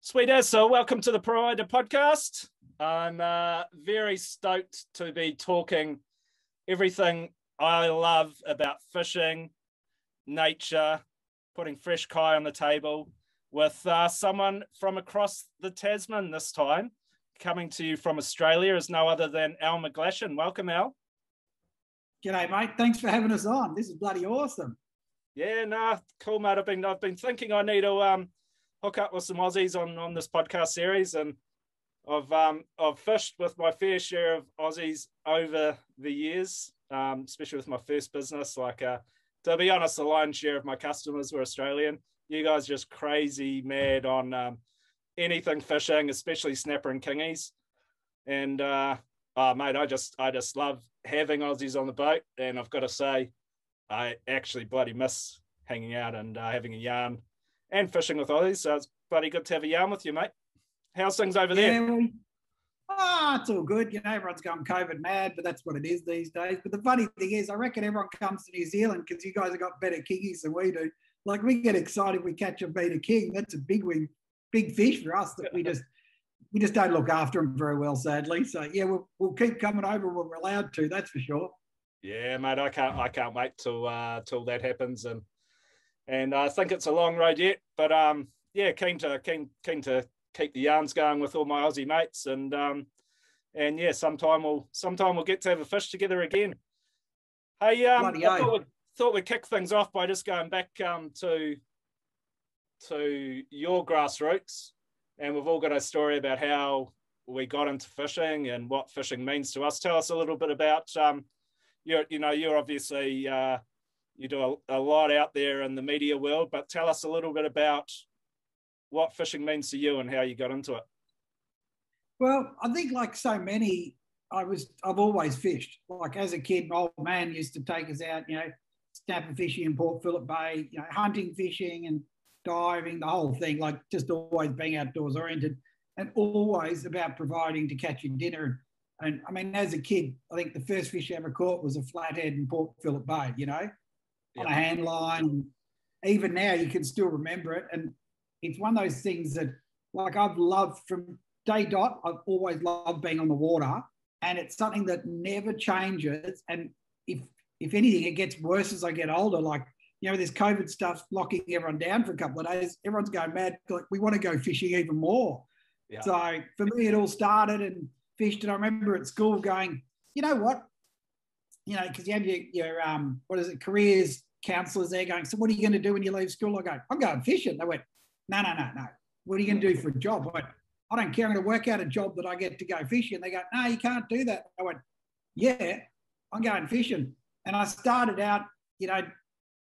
Sweet as, so welcome to the Provider Podcast. I'm very stoked to be talking everything I love about fishing, nature, putting fresh kai on the table with someone from across the Tasman this time. Coming to you from Australia is no other than McGlashan. Welcome, Al. G'day, mate. Thanks for having us on. This is bloody awesome. Yeah, no, cool, mate. I've been thinking I need to hook up with some Aussies on this podcast series, and I've fished with my fair share of Aussies over the years, especially with my first business. To be honest, the lion's share of my customers were Australian. You guys just crazy mad on anything fishing, especially snapper and kingies. And mate, I just love having Aussies on the boat, and I've got to say, I actually bloody miss hanging out and having a yarn and fishing with Aussies. So it's bloody good to have a yarn with you, mate. How's things over there? It's all good. You know, everyone's going COVID mad, but that's what it is these days. But the funny thing is, I reckon everyone comes to New Zealand because you guys have got better kingies than we do. Like, we get excited if we catch a beta king. That's a big fish for us that we just don't look after them very well, sadly. So yeah, we'll keep coming over when we're allowed to. That's for sure. Yeah, mate, I can't wait till that happens, and I think it's a long road yet. But yeah, keen to keep the yarns going with all my Aussie mates, and yeah, sometime we'll get to have a fish together again. Hey, I thought we'd kick things off by just going back to your grassroots, and we've all got a story about how we got into fishing and what fishing means to us. Tell us a little bit about you're obviously you do a lot out there in the media world, but tell us a little bit about what fishing means to you and how you got into it. Well, I think like so many, I've always fished. Like as a kid, my old man used to take us out, snapper fishing in Port Phillip Bay, hunting, fishing and diving, the whole thing, like just always being outdoors oriented and always about providing to catch your dinner. And I mean, as a kid, I think the first fish I ever caught was a flathead in Port Phillip Bay, on a hand line. Even now, you can still remember it. And it's one of those things that, like, I've loved from day dot. I've always loved being on the water, and it's something that never changes. And if anything, it gets worse as I get older. Like, this COVID stuff locking everyone down for a couple of days. Everyone's going mad. Like, we want to go fishing even more. Yeah. So for me, it all started and fished. And I remember at school going, you know what? Because you have your careers counsellors there going, so what are you going to do when you leave school? I go, I'm going fishing. They went, no. What are you going to do for a job? I went, I don't care. I'm going to work out a job that I get to go fishing. They go, no, you can't do that. I went, yeah, I'm going fishing. And I started out,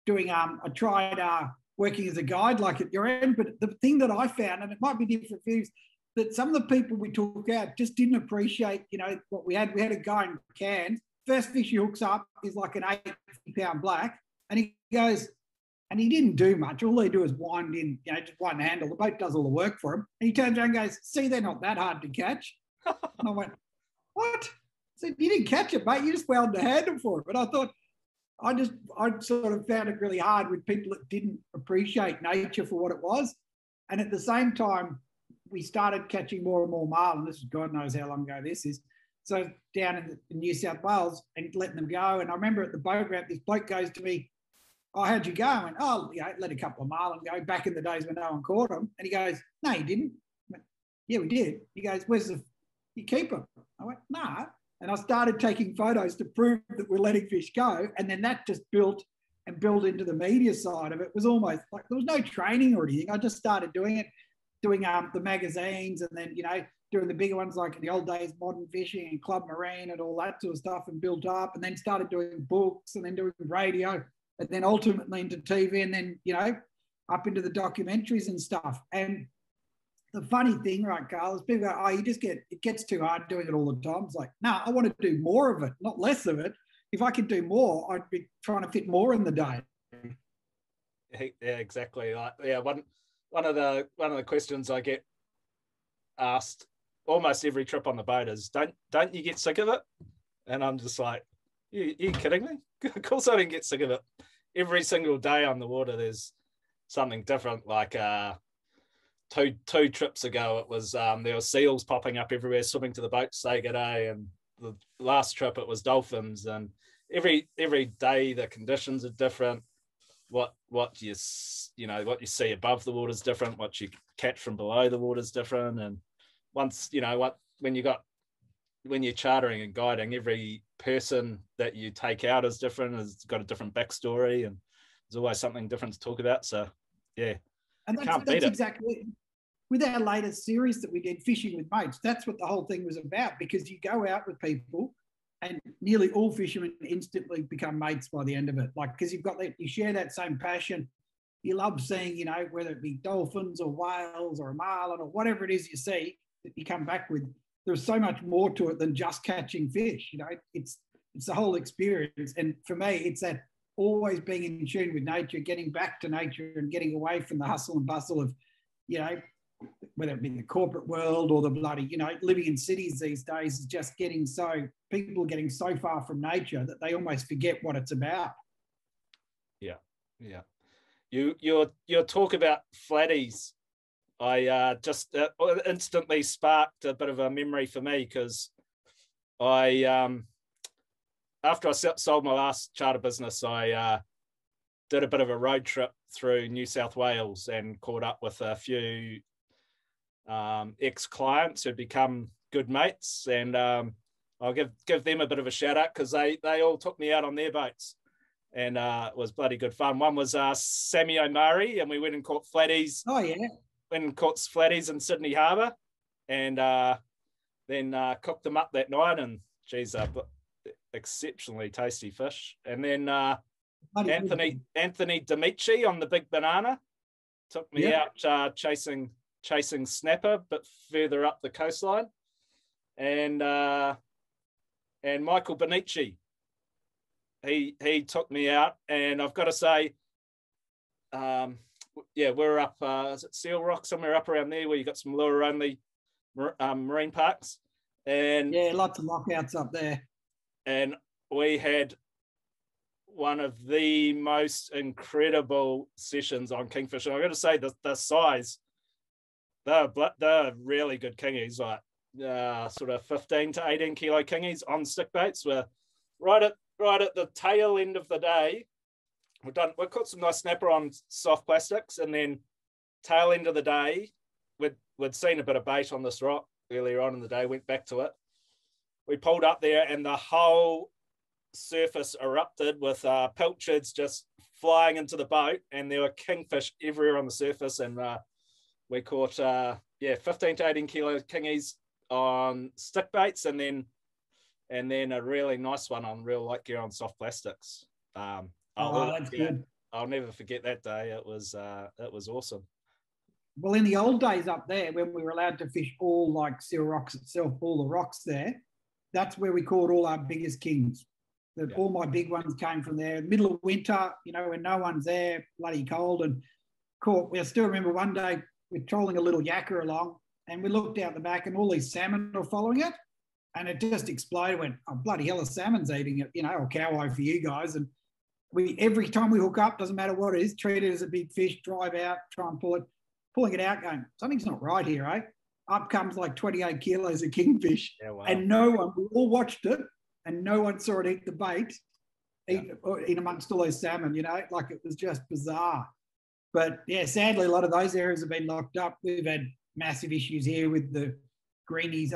doing, I tried working as a guide like at your end, but the thing that I found, and it might be different for you, that some of the people we took out just didn't appreciate, what we had. We had a guy in Cairns. First fish he hooks up is like an 80-pound black, and he goes, and he didn't do much. All they do is wind in, just one handle. The boat does all the work for him. And he turns around and goes, see, they're not that hard to catch. And I went, what? I said, you didn't catch it, mate. You just wound the handle for it. But I thought, I sort of found it really hard with people that didn't appreciate nature for what it was. And at the same time, we started catching more and more marlin. This is God knows how long ago this is. So down in New South Wales and letting them go. And I remember at the boat ramp, this bloke goes to me, oh, how'd you go? I went, let a couple of marlin go back in the days when no one caught them. And he goes, no, you didn't. I went, yeah, we did. He goes, you keep them? I went, nah. And I started taking photos to prove that we're letting fish go. And then that just built into the media side of it. It was almost like there was no training or anything. I just started doing it, doing the magazines and then, doing the bigger ones like in the old days, Modern Fishing and Club Marine and all that sort of stuff, and built up, and then started doing books and then doing radio and then ultimately into TV and then, up into the documentaries and stuff. And the funny thing, right, Carl, is people go, it gets too hard doing it all the time. It's like, no, I want to do more of it, not less of it. If I could do more, I'd be trying to fit more in the day. Yeah, exactly. One of the questions I get asked almost every trip on the boat is, don't you get sick of it? And I'm just like, you kidding me? Of course I don't get sick of it. Every single day on the water, there's something different. Like two trips ago, it was there were seals popping up everywhere, swimming to the boat to say good day, and the last trip it was dolphins. And every day the conditions are different. What you what you see above the water is different. What you catch from below the water is different. And once when you're chartering and guiding, every person that you take out is different. Has got a different backstory, and there's always something different to talk about. So yeah, and that's exactly it. With our latest series that we did, Fishing with Mates, that's what the whole thing was about, because you go out with people and nearly all fishermen instantly become mates by the end of it. Like, because you share that same passion. You love seeing, whether it be dolphins or whales or a marlin or whatever it is you see that you come back with. There's so much more to it than just catching fish. It's the whole experience. And for me, it's that always being in tune with nature, getting back to nature and getting away from the hustle and bustle of, whether it be in the corporate world or the bloody, living in cities these days is just people are getting so far from nature that they almost forget what it's about. Yeah. Your talk about flatties, I just instantly sparked a bit of a memory for me, because I after I sold my last charter business, I did a bit of a road trip through New South Wales and caught up with a few ex-clients who'd become good mates, and I'll give them a bit of a shout out, because they all took me out on their boats, and it was bloody good fun. One was Sammy O'Murray, and we went and caught flatties. Oh yeah. Went and caught flatties in Sydney Harbour, and then cooked them up that night, and geez, exceptionally tasty fish. And then Anthony Dimitri on the Big Banana took me out chasing snapper, but further up the coastline, and Michael Benici, he took me out, and I've got to say, we're up, is it Seal Rock, somewhere up around there, where you got some lure only marine parks, and lots of lockouts up there, and we had one of the most incredible sessions on kingfish. And I've got to say, the size, they're really good kingies, like sort of 15 to 18 kilo kingies on stick baits. We're right at the tail end of the day. We caught some nice snapper on soft plastics, and then tail end of the day, we'd seen a bit of bait on this rock earlier on in the day, went back to it. We pulled up there, and the whole surface erupted with pilchards just flying into the boat, and there were kingfish everywhere on the surface, and we caught 15 to 18 kilo kingies on stick baits, and then a really nice one on real light gear on soft plastics. That's good. I'll never forget that day. It was awesome. Well, in the old days up there, when we were allowed to fish all like Seal Rocks itself, all the rocks there, that's where we caught all our biggest kings. All my big ones came from there. Middle of winter, when no one's there, bloody cold, and caught. I still remember one day we're trolling a little yakka along, and we looked out the back, and all these salmon were following it, and it just exploded. Went, oh bloody hell, a salmon's eating it, or cow-eye for you guys. And every time we hook up, doesn't matter what it is, treat it as a big fish, drive out, try and pulling it out, going, something's not right here, eh? Up comes like 28 kilos of kingfish, and we all watched it, and no one saw it eat the bait, in amongst all those salmon, like it was just bizarre. But yeah, sadly, a lot of those areas have been locked up. We've had massive issues here with the greenies.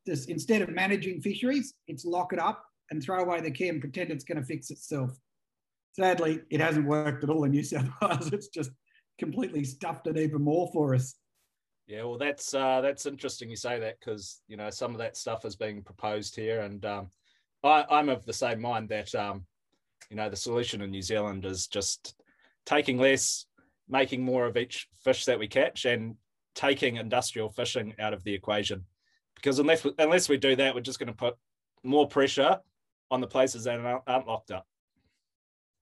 Just instead of managing fisheries, it's lock it up and throw away the key and pretend it's going to fix itself. Sadly, it hasn't worked at all in New South Wales. It's just completely stuffed it even more for us. Yeah, well, that's interesting you say that, because some of that stuff is being proposed here, and I'm of the same mind that the solution in New Zealand is just taking less, making more of each fish that we catch, and taking industrial fishing out of the equation. Because unless we do that, we're just going to put more pressure on the places that aren't locked up.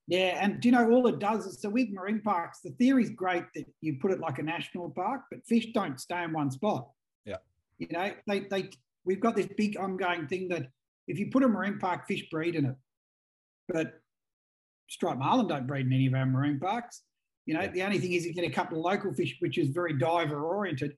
Yeah, and all it does is, so with marine parks, the theory is great that you put it like a national park, but fish don't stay in one spot. Yeah. We've got this big ongoing thing that if you put a marine park, fish breed in it. But striped marlin don't breed in any of our marine parks. You know, the only thing is you get a couple of local fish, which is very diver oriented.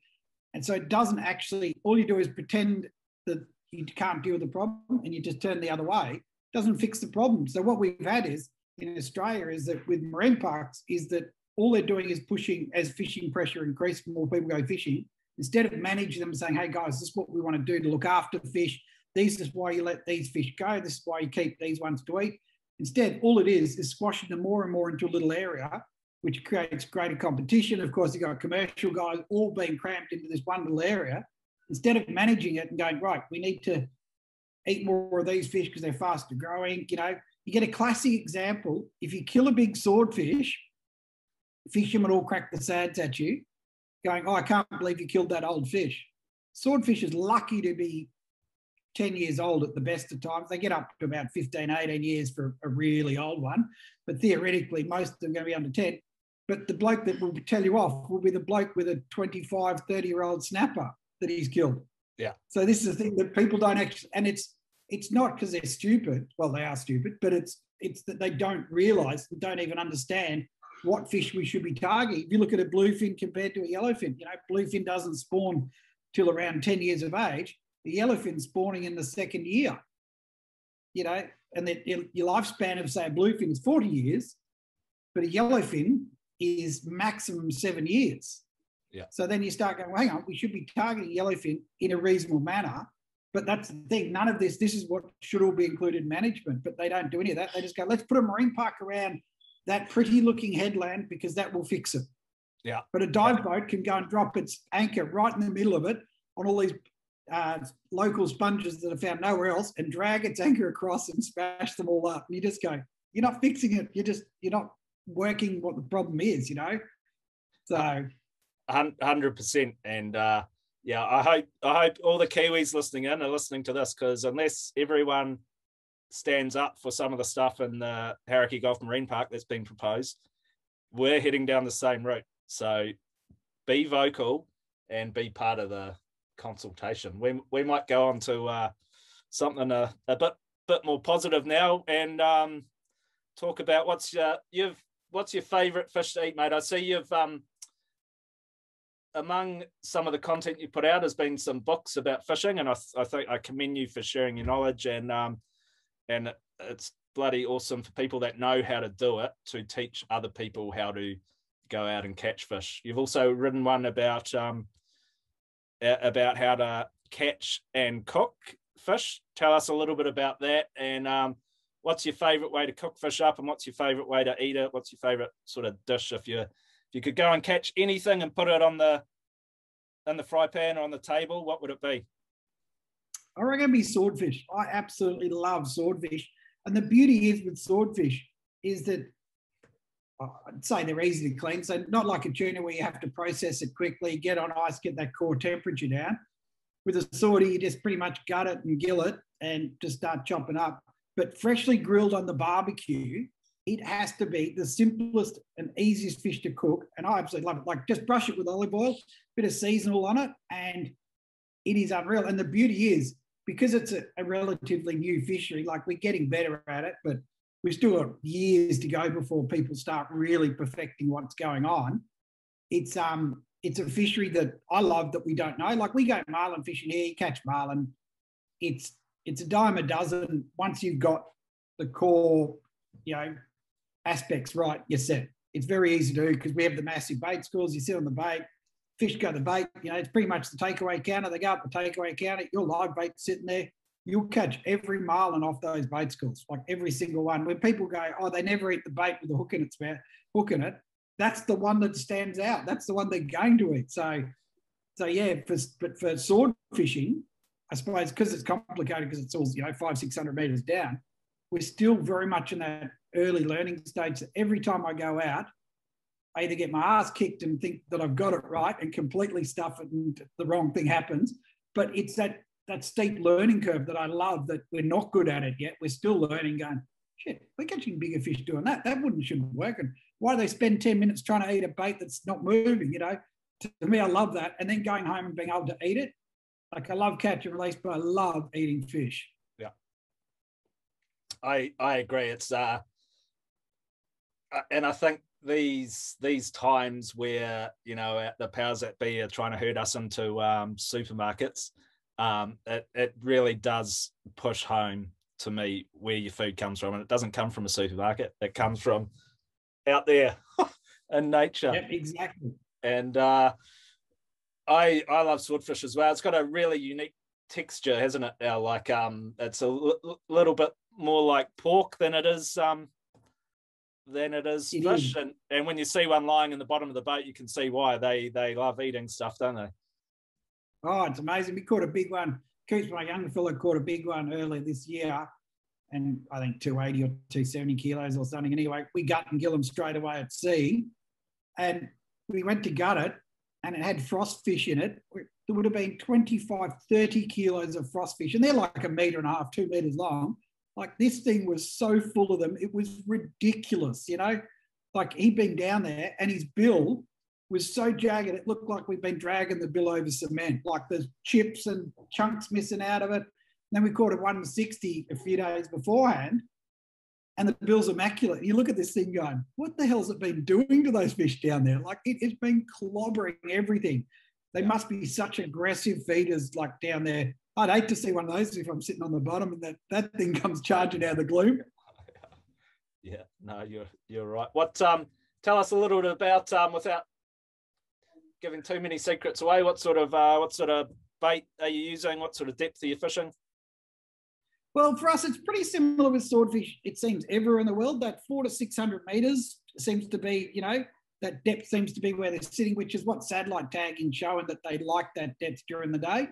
And so it doesn't actually, all you do is pretend that you can't deal with the problem and you just turn the other way. It doesn't fix the problem. So what we've had is in Australia is that with marine parks is that all they're doing is pushing as fishing pressure increases, more people go fishing, instead of managing them and saying, hey guys, this is what we want to do to look after the fish. This is why you let these fish go. This is why you keep these ones to eat. Instead, all it is squashing them more and more into a little area, which creates greater competition. Of course, you've got commercial guys all being cramped into this one little area. Instead of managing it and going, right, we need to eat more of these fish because they're faster growing. You know, you get a classic example. If you kill a big swordfish, fishermen all crack the sads at you, going, oh, I can't believe you killed that old fish. Swordfish is lucky to be 10 years old at the best of times. They get up to about 15, 18 years for a really old one. But theoretically, most of them are going to be under 10. But the bloke that will tell you off will be the bloke with a 25, 30-year-old snapper that he's killed. Yeah. So this is the thing that people don't actually, and it's not because they're stupid. Well, they are stupid, but it's that they don't realise and don't even understand what fish we should be targeting. If you look at a bluefin compared to a yellowfin, you know, bluefin doesn't spawn till around 10 years of age. The yellowfin spawning in the second year, you know, and your lifespan of, say, a bluefin is 40 years, but a yellowfin is maximum 7 years. Yeah. So then you start going, well, hang on, we should be targeting yellowfin in a reasonable manner. But that's the thing. None of this is what should all be included in management, but they don't do any of that. They just go, let's put a marine park around that pretty looking headland because that will fix it. Yeah. But a dive boat can go and drop its anchor right in the middle of it on all these local sponges that are found nowhere else and drag its anchor across and smash them all up. And you just go, you're not fixing it. You're not working what the problem is, you know? So 100%. And yeah, I hope all the Kiwis listening in are listening to this, because unless everyone stands up for some of the stuff in the Hauraki Gulf Marine Park that's been proposed, we're heading down the same route. So be vocal and be part of the consultation. We might go on to something a bit more positive now, and talk about what's your favorite fish to eat, mate. I see you've among some of the content you put out has been some books about fishing, and I think I commend you for sharing your knowledge, and it's bloody awesome for people that know how to do it to teach other people how to go out and catch fish. You've also written one about how to catch and cook fish. Tell us a little bit about that, and what's your favorite way to cook fish up, and what's your favorite way to eat it? What's your favorite sort of dish if you could go and catch anything and put it in the fry pan or on the table, what would it be? I reckon it'd be swordfish. I absolutely love swordfish. And the beauty is with swordfish is that I'd say they're easy to clean. So not like a tuna where you have to process it quickly, get on ice, get that core temperature down. With a swordie, you just pretty much gut it and gill it and just start chopping up. But freshly grilled on the barbecue, it has to be the simplest and easiest fish to cook. And I absolutely love it. Like, just brush it with olive oil, bit of seasonal on it, and it is unreal. And the beauty is, because it's a relatively new fishery, like, we're getting better at it, but we've still got years to go before people start really perfecting what's going on. It's a fishery that I love that we don't know. Like, we go marlin fishing here, you catch marlin. It's a dime a dozen. Once you've got the core, you know, aspects right, you're set. It's very easy to do because we have the massive bait schools. You sit on the bait, fish go to the bait. You know, it's pretty much the takeaway counter. They go up the takeaway counter. Your live bait sitting there. You'll catch every marlin off those bait schools, like every single one. When people go, oh, they never eat the bait with a hook in its mouth, hook in it. That's the one that stands out. That's the one they're going to eat. So yeah. But for sword fishing, I suppose because it's complicated, because it's all, you know, 500-600 meters down, we're still very much in that early learning stage. So every time I go out, I either get my ass kicked and think that I've got it right and completely stuff it and the wrong thing happens. But it's that steep learning curve that I love, that we're not good at it yet. We're still learning, going, shit, we're catching bigger fish doing that. That shouldn't work. And why do they spend 10 minutes trying to eat a bait that's not moving, you know? To me, I love that. And then going home and being able to eat it. Like, I love catch and release, but I love eating fish. Yeah. I agree. It's and I think these times where, you know, the powers that be are trying to herd us into supermarkets, it really does push home to me where your food comes from, and it doesn't come from a supermarket. It comes from out there in nature. Yep, exactly. And I love swordfish as well. It's got a really unique texture, hasn't it? Like it's a little bit more like pork than it is fish. And when you see one lying in the bottom of the boat, you can see why they love eating stuff, don't they? Oh, it's amazing. We caught a big one. Coops, my young fella, caught a big one earlier this year, and I think 280 or 270 kilos or something. Anyway, we gut and gill them straight away at sea, and we went to gut it, and it had frost fish in it. There would have been 25, 30 kilos of frost fish, and they're like 1.5 meters, 2 meters long. Like, this thing was so full of them, it was ridiculous, you know? Like, he'd been down there and his bill was so jagged, it looked like we'd been dragging the bill over cement. Like, there's chips and chunks missing out of it. And then we caught a 160 a few days beforehand, and the bill's immaculate. You look at this thing going, what the hell's it been doing to those fish down there? Like, it's been clobbering everything. They must be such aggressive feeders, like, down there. I'd hate to see one of those if I'm sitting on the bottom and that thing comes charging out of the gloom. Yeah, no, you're right. What tell us a little bit about without giving too many secrets away. What sort of bait are you using? What sort of depth are you fishing? Well, for us, it's pretty similar with swordfish. It seems everywhere in the world, that 400 to 600 meters seems to be, you know, that depth seems to be where they're sitting, which is what satellite tagging showing that they like that depth during the day.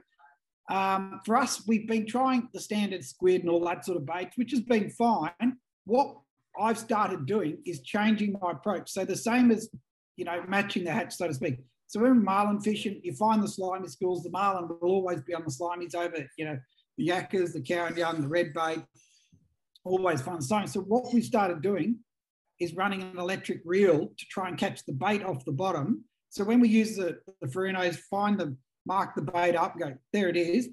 For us, we've been trying the standard squid and all that sort of baits, which has been fine. What I've started doing is changing my approach. So the same as, you know, matching the hatch, so to speak. So when we're marlin fishing, you find the slimy schools, the marlin will always be on the slimies over, you know, the yakkers, the cow and young, the red bait, always find the slimy. So what we've started doing is running an electric reel to try and catch the bait off the bottom. So when we use the furinos, find them, mark the bait up, go, there it is.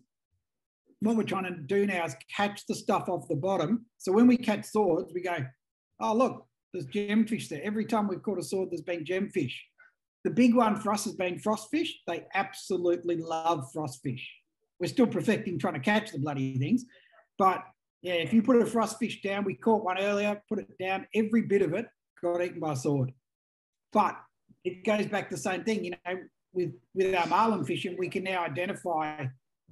What we're trying to do now is catch the stuff off the bottom. So when we catch swords, we go, oh, look, there's gemfish there. Every time we've caught a sword, there's been gemfish. The big one for us has been frostfish. They absolutely love frostfish. We're still perfecting trying to catch the bloody things. But yeah, if you put a frostfish down, we caught one earlier, put it down, every bit of it got eaten by a sword. But it goes back to the same thing, you know, with our marlin fishing, we can now identify,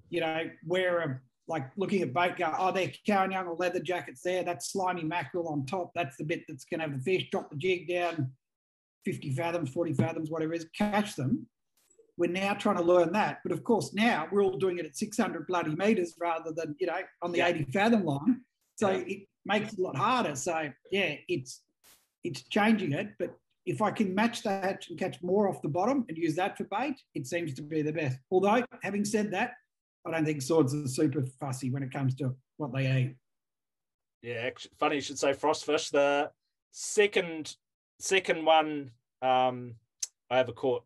you know, where, like looking at bait, go, oh, they're cow and young or leather jackets there, that's slimy mackerel on top, that's the bit that's going to have the fish, drop the jig down 50 fathoms, 40 fathoms, whatever it is, catch them. We're now trying to learn that. But of course, now we're all doing it at 600 bloody meters rather than, you know, on the 80 fathom line. So it makes it a lot harder. So yeah, it's changing it. But if I can match that and catch more off the bottom and use that for bait, it seems to be the best. Although, having said that, I don't think swords are super fussy when it comes to what they eat. Yeah, actually, funny you should say frostfish. The second one I ever caught,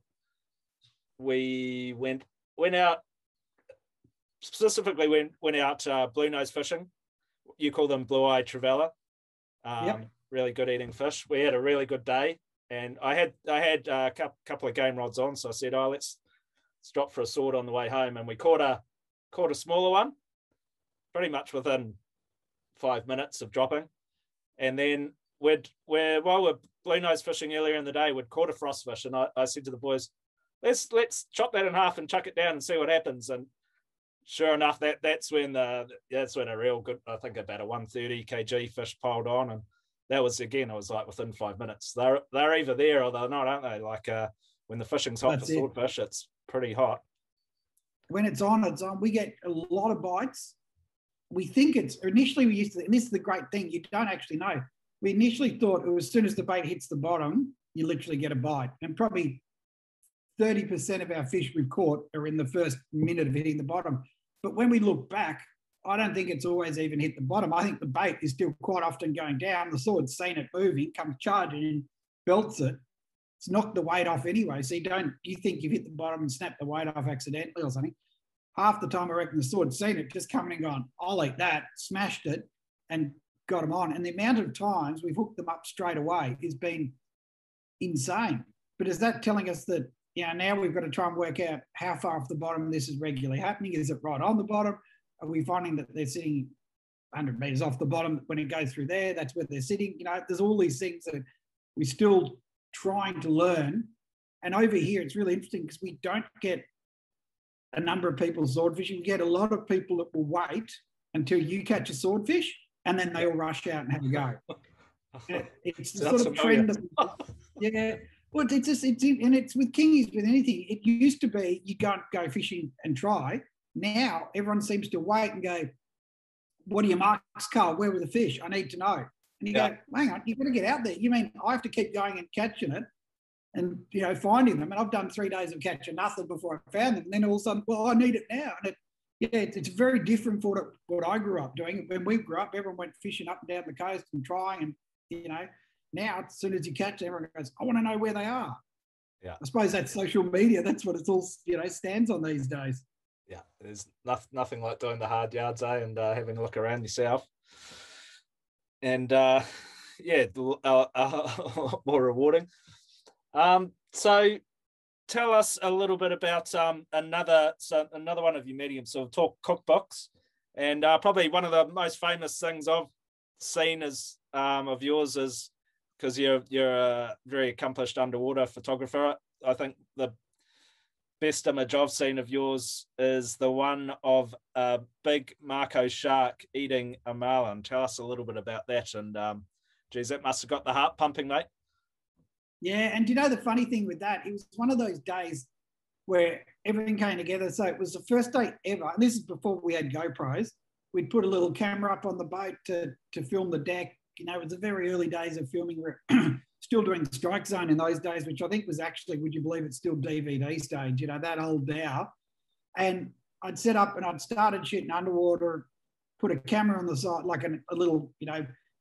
we went out, specifically went out blue nose fishing. You call them blue-eye trevally. Really good eating fish. We had a really good day. And I had a couple of game rods on, so I said, "Oh, let's drop for a sword on the way home." And we caught a smaller one, pretty much within 5 minutes of dropping. And then while we're blue nose fishing earlier in the day, we'd caught a frostfish, and I said to the boys, "Let's chop that in half and chuck it down and see what happens." And sure enough, that's when a real good, I think about a 130 kg fish piled on, and that was, again, it was like within 5 minutes. They're either there or they're not, aren't they? Like when the fishing's hot for swordfish, it's pretty hot. When it's on, it's on. We get a lot of bites. We think initially we used to, and this is the great thing, you don't actually know. We initially thought as soon as the bait hits the bottom, you literally get a bite. And probably 30% of our fish we've caught are in the first minute of hitting the bottom. But when we look back, I don't think it's always even hit the bottom. I think the bait is still quite often going down. The sword's seen it moving, comes charging and belts it. It's knocked the weight off anyway. So you think you've hit the bottom and snapped the weight off accidentally or something. Half the time I reckon the sword's seen it, just coming and gone, I'll eat that, smashed it and got them on. And the amount of times we've hooked them up straight away has been insane. But is that telling us that, now we've got to try and work out how far off the bottom this is regularly happening? Is it right on the bottom? Are we finding that they're sitting 100 metres off the bottom when it goes through there? That's where they're sitting. There's all these things that we're still trying to learn. And over here, it's really interesting because we don't get a number of people swordfishing. We get a lot of people that will wait until you catch a swordfish and then they all rush out and have a go. It's the sort of trend. Yeah. Well, it's with kingies, with anything. It used to be you can't go fishing and try. Now everyone seems to wait and go, what are your marks, Carl? Where were the fish? I need to know. And you go, hang on, you've got to get out there. You mean I have to keep going and catching it and, finding them? And I've done 3 days of catching nothing before I found them. And then all of a sudden, well, I need it now. And it's very different for what I grew up doing. When we grew up, everyone went fishing up and down the coast and trying. And, now as soon as you catch them, everyone goes, I want to know where they are. Yeah. I suppose that's social media. That's what it's all, stands on these days. Yeah, there's nothing like doing the hard yards, and having a look around yourself. And, more rewarding. So tell us a little bit about another one of your mediums, so talk cookbooks. And probably one of the most famous things I've seen of yours is, because you're a very accomplished underwater photographer, I think the best image I've seen of yours is the one of a big Mako shark eating a marlin. Tell us a little bit about that. And geez, that must have got the heart pumping, mate. Yeah, and the funny thing with that, it was one of those days where everything came together. So it was the first day ever, and this is before we had GoPros. We'd put a little camera up on the boat to film the deck. It was the very early days of filming. We're still doing Strike Zone in those days, which I think was actually, would you believe it's still DVD stage, that old now. And I'd set up and I'd started shooting underwater, put a camera on the side, like a little,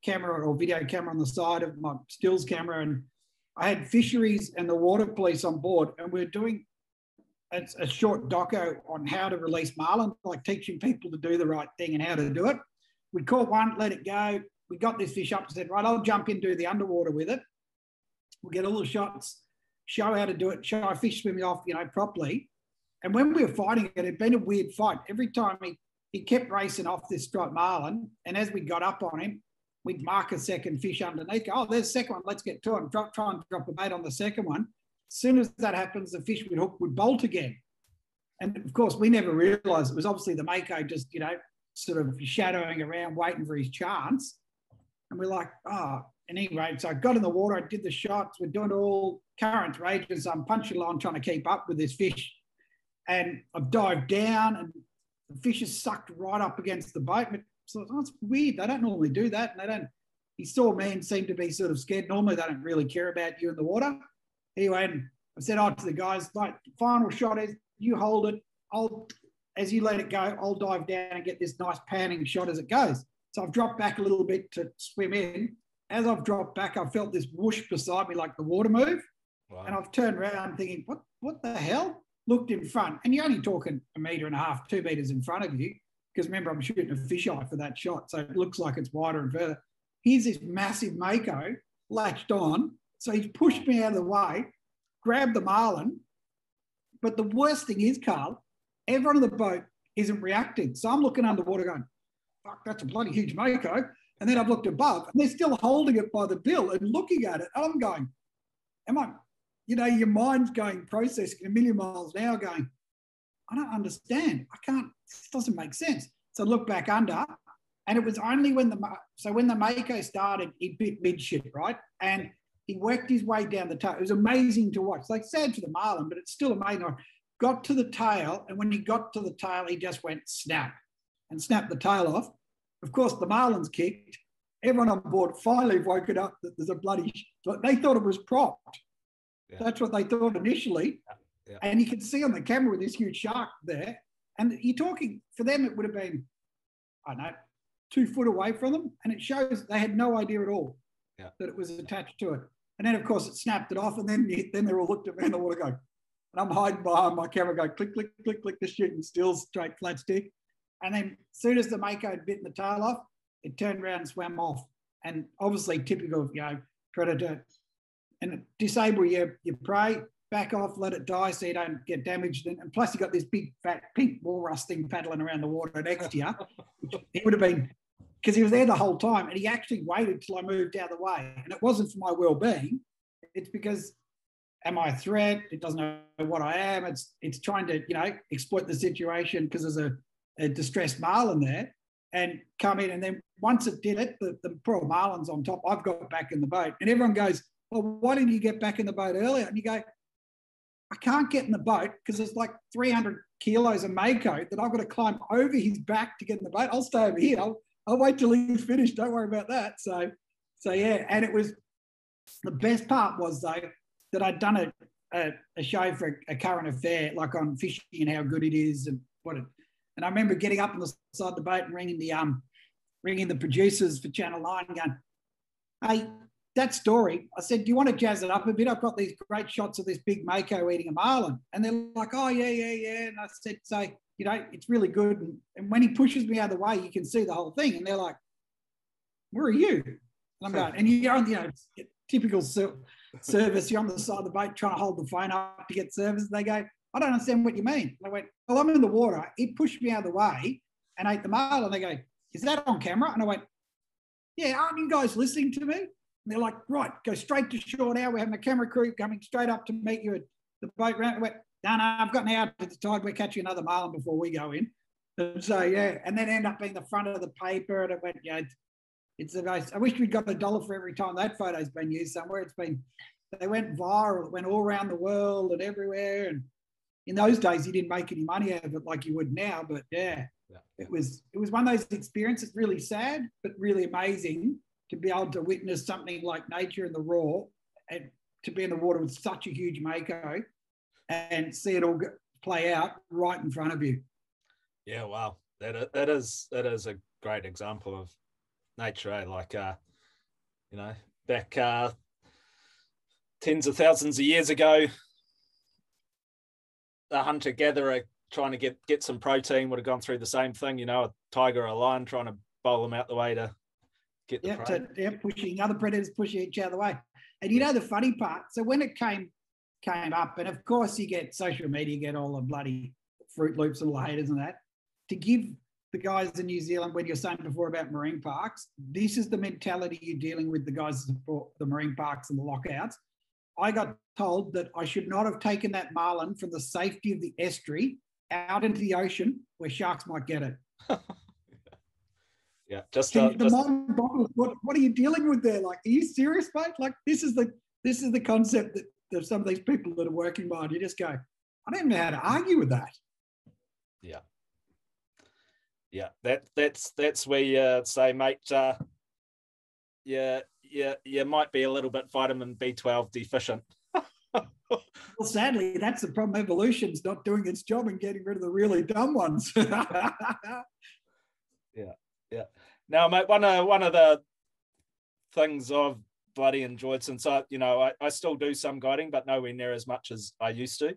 camera or video camera on the side of my stills camera. And I had fisheries and the water police on board, and we're doing a short doco on how to release marlin, like teaching people to do the right thing and how to do it. We caught one, let it go. We got this fish up and said, right, I'll jump in, do the underwater with it. We'll get all the shots, show how to do it, show a fish swimming off, properly. And when we were fighting it had been a weird fight. Every time he kept racing off this striped marlin, and as we got up on him, we'd mark a second fish underneath. Oh, there's the second one. Let's get to it. Try and drop a bait on the second one. As soon as that happens, the fish would bolt again. And of course, we never realised it was obviously the Mako just, sort of shadowing around, waiting for his chance. And we're like, anyway, so I got in the water, I did the shots, we're doing it all, currents, rages, I'm punching along trying to keep up with this fish. And I've dived down and the fish is sucked right up against the boat. So it's weird, they don't normally do that. And he saw me and seemed to be sort of scared. Normally they don't really care about you in the water. Anyway, and I said to the guys, like, final shot is you hold it, as you let it go, I'll dive down and get this nice panning shot as it goes. So I've dropped back a little bit to swim in. As I've dropped back, I felt this whoosh beside me, like the water move. Wow. And I've turned around thinking, what the hell? Looked in front. And you're only talking 1.5 meters, 2 meters in front of you. Because remember, I'm shooting a fisheye for that shot. So it looks like it's wider and further. Here's this massive Mako latched on. So he's pushed me out of the way, grabbed the marlin. But the worst thing is, Carl, everyone on the boat isn't reacting. So I'm looking underwater going, fuck, that's a bloody huge Mako. And then I've looked above and they're still holding it by the bill and looking at it. And I'm going, your mind's going, processing 1,000,000 miles an hour going, I don't understand. This doesn't make sense. So I look back under, and it was only when the Mako started, he bit midship, right? And he worked his way down the tail. It was amazing to watch. Like sad for the marlin, but it's still amazing. Got to the tail, and when he got to the tail, he just went snap and snapped the tail off. Of course, the marlin's kicked. Everyone on board finally woken up that there's a bloody... They thought it was propped. Yeah. That's what they thought initially. Yeah. And you can see on the camera with this huge shark there. And you're talking, for them, it would have been, 2 foot away from them. And it shows they had no idea at all that it was attached to it. And then, of course, it snapped it off. And then they all looked around the water going, and I'm hiding behind my camera going, click, click, click, click, the shooting still straight flat stick. And then as soon as the Mako had bitten the tail off, it turned around and swam off. And obviously typical of, predator, and disable your prey, back off, let it die so you don't get damaged. And plus, you got this big fat pink walrus thing paddling around the water next to you. It would have been, because he was there the whole time, and he actually waited till I moved out of the way. And it wasn't for my well-being. It's because, am I a threat? It doesn't know what I am. It's trying to, exploit the situation because there's a distressed marlin there, and come in. And then once it did it, the poor marlin's on top. I've got back in the boat, and everyone goes, "Well, why didn't you get back in the boat earlier?" And you go, "I can't get in the boat because there's like 300 kilos of mako that I've got to climb over his back to get in the boat. I'll stay over here. I'll wait till he's finished. Don't worry about that." So yeah. And it was, the best part was though that I'd done a show for a current affair, like on fishing and how good it is and and I remember getting up on the side of the boat and ringing the producers for Channel 9 going, "Hey, that story," I said, "do you want to jazz it up a bit? I've got these great shots of this big mako eating a marlin." And they're like, "Oh, yeah. And I said, "So, it's really good." And when he pushes me out of the way, you can see the whole thing. And they're like, "Where are you?" And I'm going, and you're on, typical service. You're on the side of the boat trying to hold the phone up to get service. And they go, "I don't understand what you mean." And I went, "Well, I'm in the water. He pushed me out of the way and ate the marlin." And they go, "Is that on camera?" And I went, "Yeah, aren't you guys listening to me?" And they're like, "Right, go straight to shore now. We're having a camera crew coming straight up to meet you at the boat ramp." I went, No, I've got an hour to the tide. We're catching another marlin before we go in." And so, yeah, and then end up being the front of the paper. And it went, it's the most, I wish we'd got $1 for every time that photo's been used somewhere. They went viral. It went all around the world and everywhere. And in those days, you didn't make any money out of it like you would now. But yeah. It was one of those experiences, really sad, but really amazing to be able to witness something like nature in the raw, and to be in the water with such a huge mako and see it all play out right in front of you. Yeah, wow. That is a great example of nature, eh? Like, back tens of thousands of years ago, the hunter-gatherer trying to get some protein would have gone through the same thing, a tiger or a lion trying to bowl them out the way to get the prey. Pushing other predators, pushing each other away. And the funny part, so when it came up, and of course you get social media, you get all the bloody Fruit Loops and all the haters and that, to give the guys in New Zealand, when you're saying before about marine parks, this is the mentality you're dealing with, the guys that support the marine parks and the lockouts. I got told that I should not have taken that marlin from the safety of the estuary out into the ocean where sharks might get it. Yeah, mind boggles. What are you dealing with there? Like, are you serious, mate? Like, this is the concept that some of these people that are working behind. You just go, I don't even know how to argue with that. Yeah, that's where you say, mate, you might be a little bit vitamin B12 deficient. Well, sadly, that's the problem. Evolution's not doing its job and getting rid of the really dumb ones. Yeah. Now, mate, one of the things I've bloody enjoyed since I still do some guiding, but nowhere near as much as I used to,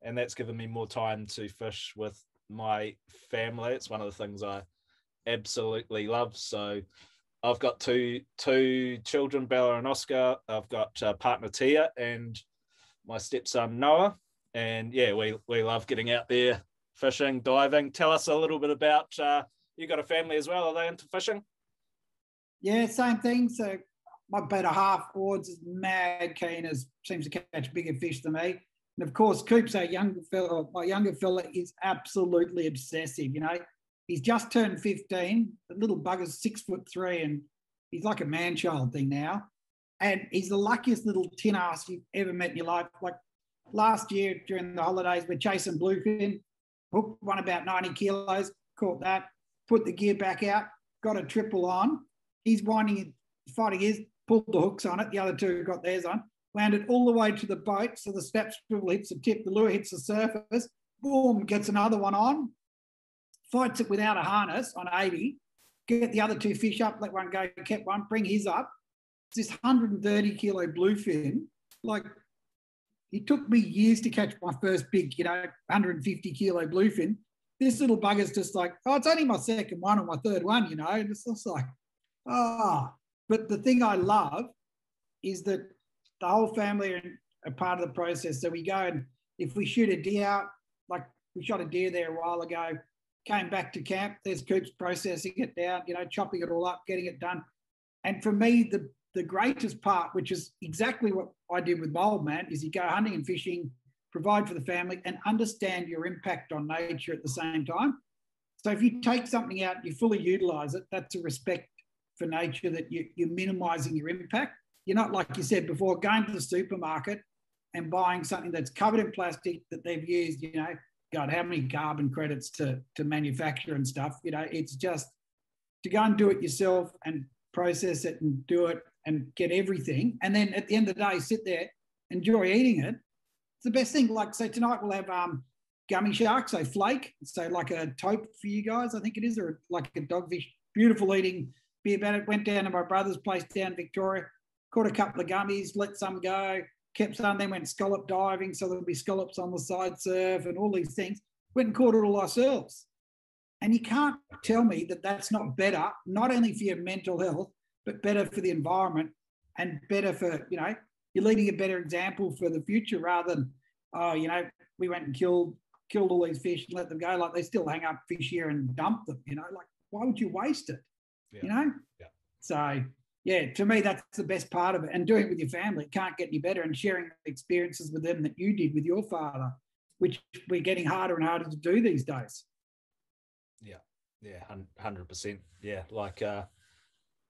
and that's given me more time to fish with my family. It's one of the things I absolutely love. So I've got two children, Bella and Oscar. I've got partner Tia and my stepson Noah, and yeah, we love getting out there fishing, diving. Tell us a little bit about you got a family as well. Are they into fishing? Yeah, same thing. So my better half boards is mad keen, seems to catch bigger fish than me. And of course, Coop's my younger fella is absolutely obsessive. He's just turned 15. The little bugger's 6'3", and he's like a man-child thing now. And he's the luckiest little tin ass you've ever met in your life. Like last year during the holidays, we're chasing bluefin, hooked one about 90 kilos, caught that, put the gear back out, got a triple on. He's fighting his, pulled the hooks on it. The other two got theirs on, landed all the way to the boat. So the snap swivel hits the tip, the lure hits the surface, boom, gets another one on, fights it without a harness on 80, get the other two fish up, let one go, kept one, bring his up. It's this 130 kilo bluefin. Like, it took me years to catch my first big, 150 kilo bluefin. This little bugger's just like, oh, it's only my second one or my third one, and it's just like, But the thing I love is that the whole family are a part of the process. So we go, and if we shoot a deer out, like we shot a deer there a while ago, came back to camp, there's Coops processing it down, chopping it all up, getting it done. And for me, the greatest part, which is exactly what I did with my old man, is you go hunting and fishing, provide for the family, and understand your impact on nature at the same time. So if you take something out, you fully utilize it, that's a respect for nature, that you're minimizing your impact. You're not, like you said before, going to the supermarket and buying something that's covered in plastic that they've used, God, how many carbon credits to manufacture and stuff. It's just to go and do it yourself and process it and do it and get everything. And then at the end of the day, sit there, enjoy eating it. It's the best thing. Like, so tonight we'll have gummy sharks, so flake, so like a taupe for you guys, I think it is, or like a dogfish. Beautiful eating, beer about it. Went down to my brother's place down Victoria, caught a couple of gummies, let some go, kept some, then went scallop diving, so there'll be scallops on the side surf and all these things. Went and caught it all ourselves. And you can't tell me that that's not better, not only for your mental health, but better for the environment and better for, you're leading a better example for the future, rather than, we went and killed all these fish and let them go. Like, they still hang up fish here and dump them, like, why would you waste it? Yeah. So yeah, to me, that's the best part of it. And doing it with your family, it can't get any better, and sharing experiences with them that you did with your father, which we're getting harder and harder to do these days. Yeah, 100%. Yeah, like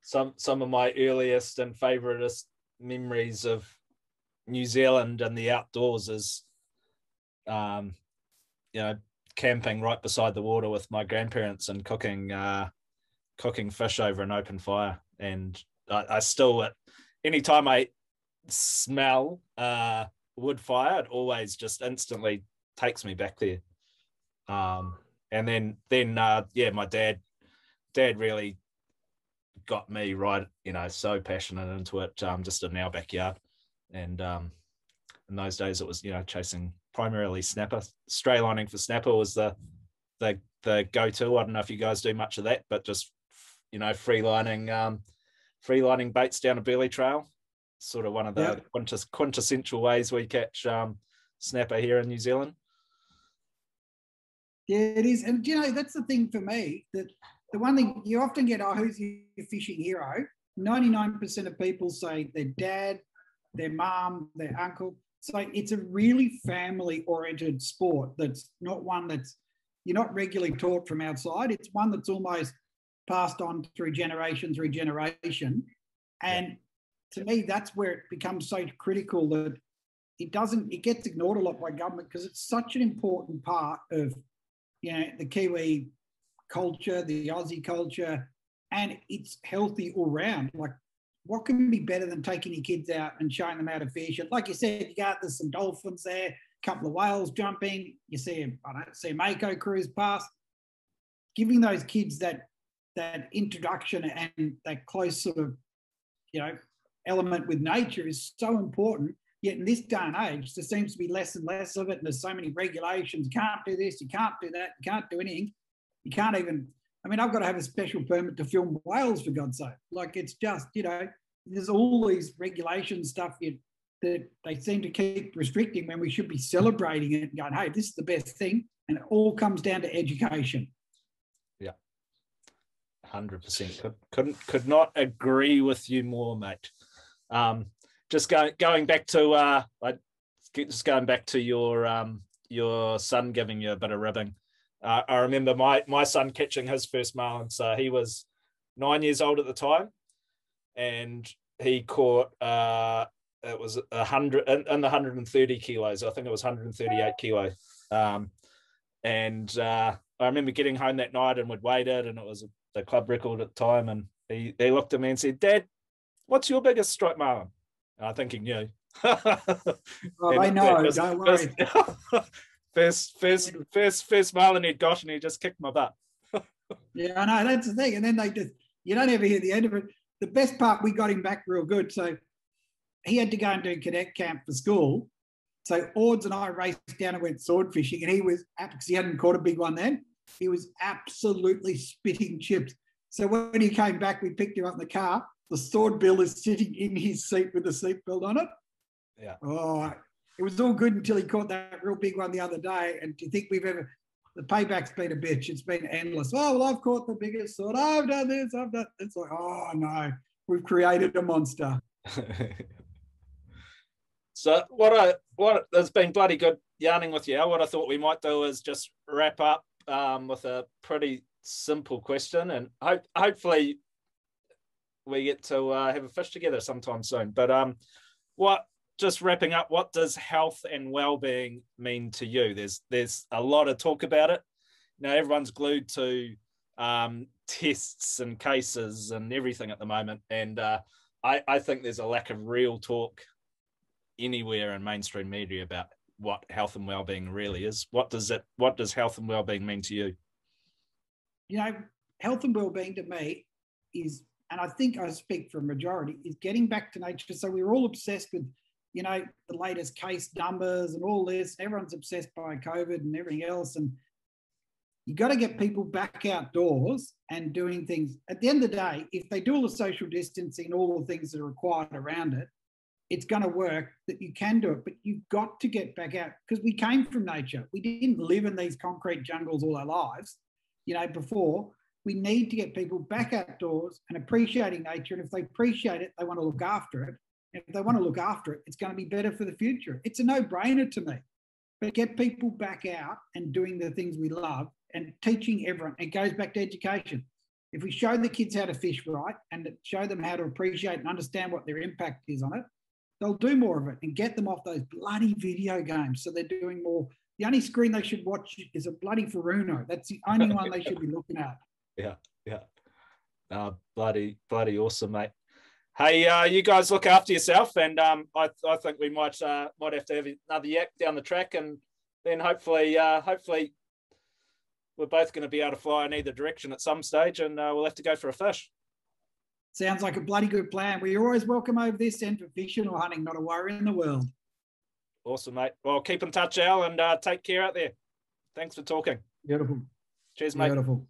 some of my earliest and favouriteest memories of New Zealand and the outdoors is, camping right beside the water with my grandparents and cooking fish over an open fire. And I still, anytime I smell wood fire, it always just instantly takes me back there. And then my dad really got me right, so passionate into it, just in our backyard. And in those days it was, chasing primarily snapper. Stray lining for snapper was the go-to. I don't know if you guys do much of that, but just, free lining baits down a burley trail, sort of one of the quintessential ways we catch snapper here in New Zealand. Yeah, it is. And, that's the thing for me, that the one thing you often get, who's your fishing hero? 99% of people say their dad, their mum, their uncle. So it's a really family-oriented sport. That's not one that's, you're not regularly taught from outside. It's one that's almost passed on through generation. And to me, that's where it becomes so critical that it gets ignored a lot by government, because it's such an important part of, the Kiwi culture, the Aussie culture, and it's healthy all round. Like, what can be better than taking your kids out and showing them how to fish? And like you said, there's some dolphins there, a couple of whales jumping. You see a Mako cruise past. Giving those kids that introduction and that close sort of, element with nature is so important. Yet in this day and age, there seems to be less and less of it. And there's so many regulations. You can't do this, you can't do that, you can't do anything. You can't even, I've got to have a special permit to film whales, for God's sake. Like, it's just, there's all these regulation stuff that they seem to keep restricting, when we should be celebrating it and going, hey, this is the best thing. And it all comes down to education. Yeah, 100%. Could not agree with you more, mate. Just going back to your son giving you a bit of ribbing. I remember my son catching his first marlin. So he was 9 years old at the time, and he caught it was 100 in the 130 kilos. I think it was 138 kilo. And I remember getting home that night, and we'd weighed it, and it was the club record at the time. And he looked at me and said, "Dad, what's your biggest striped marlin?" And I think he knew. I know, don't worry. First marlin he'd got, and he just kicked my butt. Yeah, I know, that's the thing. And then you don't ever hear the end of it. The best part, we got him back real good. So he had to go and do cadet camp for school. So Ords and I raced down and went sword fishing, and he was, because he hadn't caught a big one then, he was absolutely spitting chips. So when he came back, we picked him up in the car. The sword bill is sitting in his seat with the seatbelt on it. Yeah. Oh, it was all good until he caught that real big one the other day. And do you think the payback's been a bitch? It's been endless. Oh, well, I've caught the biggest sword. I've done this. I've done. It's like, oh no, we've created a monster. So what has been bloody good yarning with you. What I thought we might do is just wrap up with a pretty simple question, and hopefully we get to have a fish together sometime soon. But just wrapping up, what does health and well-being mean to you? There's a lot of talk about it. Now everyone's glued to tests and cases and everything at the moment, and I think there's a lack of real talk anywhere in mainstream media about what health and well-being really is. What does health and well-being mean to you? You know, health and well-being to me is, and I think I speak for a majority, is getting back to nature. So we're all obsessed with, you know, the latest case numbers and all this. Everyone's obsessed by COVID and everything else. And you got to get people back outdoors and doing things. At the end of the day, if they do all the social distancing, all the things that are required around it, it's going to work, that you can do it, but you've got to get back out, because we came from nature. We didn't live in these concrete jungles all our lives, you know, before. We need to get people back outdoors and appreciating nature. And if they appreciate it, they want to look after it. And if they want to look after it, it's going to be better for the future. It's a no-brainer to me. But get people back out and doing the things we love and teaching everyone. It goes back to education. If we show the kids how to fish right and show them how to appreciate and understand what their impact is on it, they'll do more of it and get them off those bloody video games. So they're doing more. The only screen they should watch is a bloody Furuno. That's the only one they should be looking at. Yeah. Bloody awesome, mate. Hey, you guys look after yourself, and I think we might have to have another yak down the track, and then hopefully we're both going to be able to fly in either direction at some stage, and we'll have to go for a fish. Sounds like a bloody good plan. We're always welcome over this end for fishing or hunting, not a worry in the world. Awesome, mate. Well, keep in touch, Al, and take care out there. Thanks for talking. Beautiful. Cheers, mate. Beautiful.